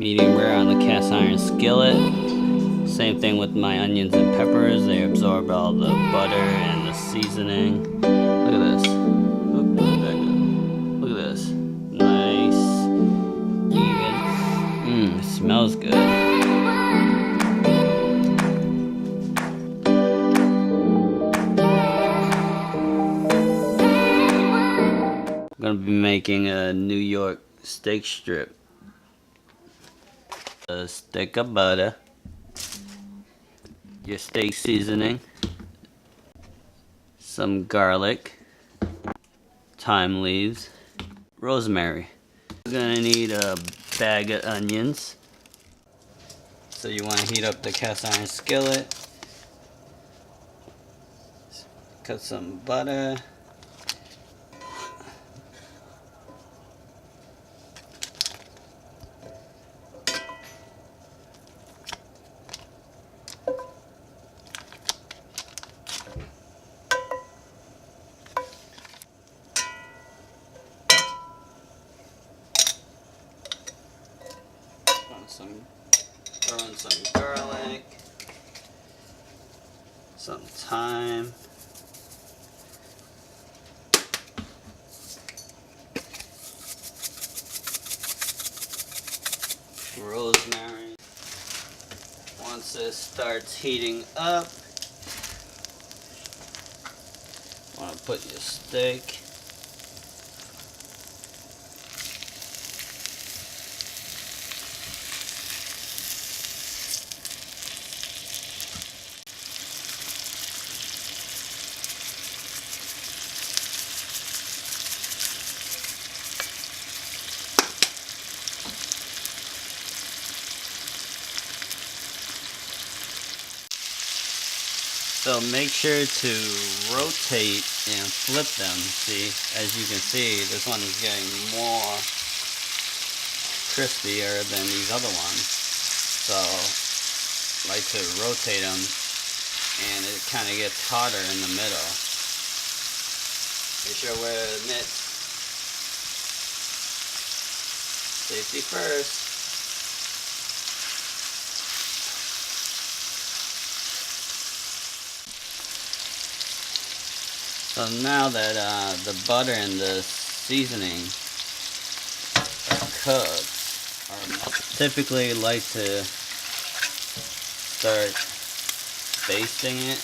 Medium rare on the cast iron skillet. Same thing with my onions and peppers. They absorb all the butter and the seasoning. Look at this. Oop, back up. Look at this. Nice, even. It smells good. I'm gonna be making a New York steak strip. A stick of butter, your steak seasoning, some garlic, thyme leaves, rosemary. You're gonna need a bag of onions. So you want to heat up the cast iron skillet, cut some butter. Throw in some garlic, some thyme, rosemary. Once this starts heating up, you want to put your steak. So make sure to rotate and flip them. See, as you can see, this one is getting more crispier than these other ones. So I like to rotate them, and it kind of gets hotter in the middle. Make sure wear mitts. Safety first. So now that the butter and the seasoning are cooked, I typically like to start basting it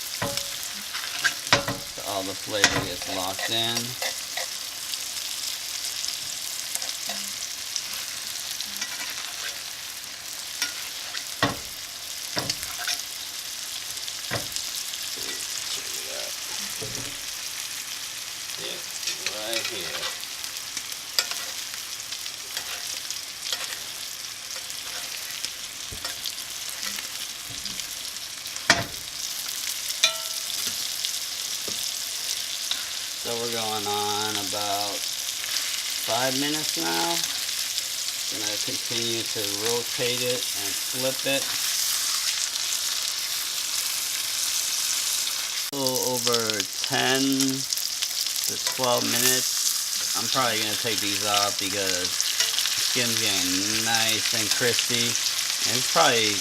so all the flavor gets locked in. Right here. So we're going on about 5 minutes now. Gonna continue to rotate it and flip it. A little over 10 to 12 minutes. I'm probably going to take these off because the skin's getting nice and crispy. And it's probably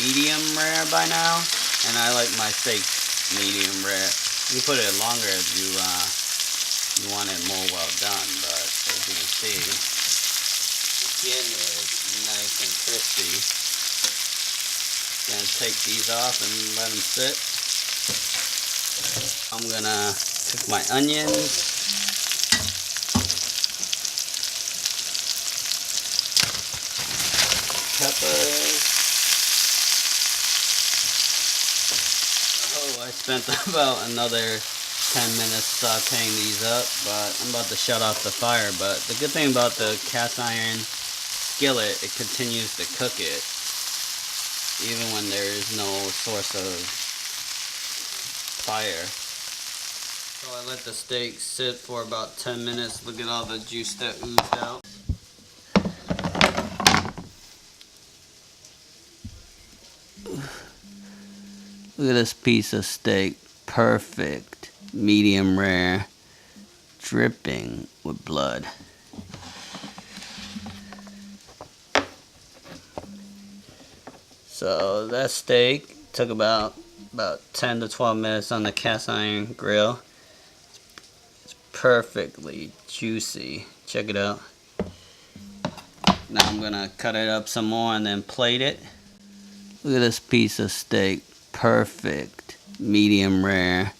medium rare by now. And I like my steaks medium rare. You can put it longer if you want it more well done. But as you can see, the skin is nice and crispy. Going to take these off and let them sit. I'm going to cook my onions. Peppers. Oh, I spent about another 10 minutes sauteing these up, but I'm about to shut off the fire. But the good thing about the cast iron skillet, it continues to cook it even when there is no source of fire. So I let the steak sit for about 10 minutes. Look at all the juice that oozed out. Look at this piece of steak. Perfect. Medium rare. Dripping with blood. So that steak took about 10 to 12 minutes on the cast iron grill. It's perfectly juicy. Check it out. Now I'm gonna cut it up some more and then plate it. Look at this piece of steak. Perfect, medium rare,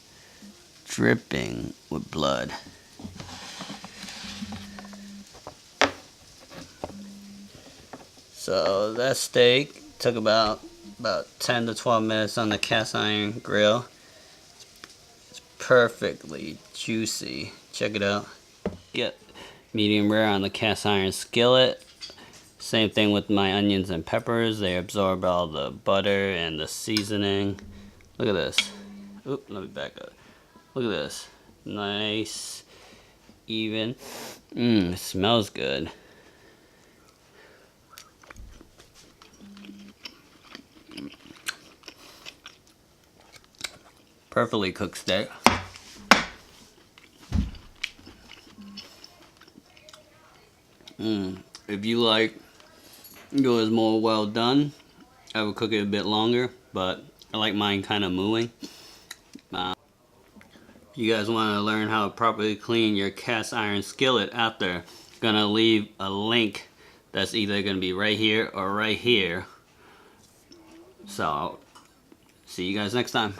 dripping with blood. So that steak took about 10 to 12 minutes on the cast iron grill. It's perfectly juicy. Check it out. Get medium rare on the cast iron skillet. Same thing with my onions and peppers. They absorb all the butter and the seasoning. Look at this. Oop, let me back up. Look at this. Nice, even. It smells good. Perfectly cooked steak. If you like yours more well done, I would cook it a bit longer, but I like mine kind of mooing. If you guys want to learn how to properly clean your cast iron skillet after, I'm gonna leave a link that's either gonna be right here or right here. So, see you guys next time.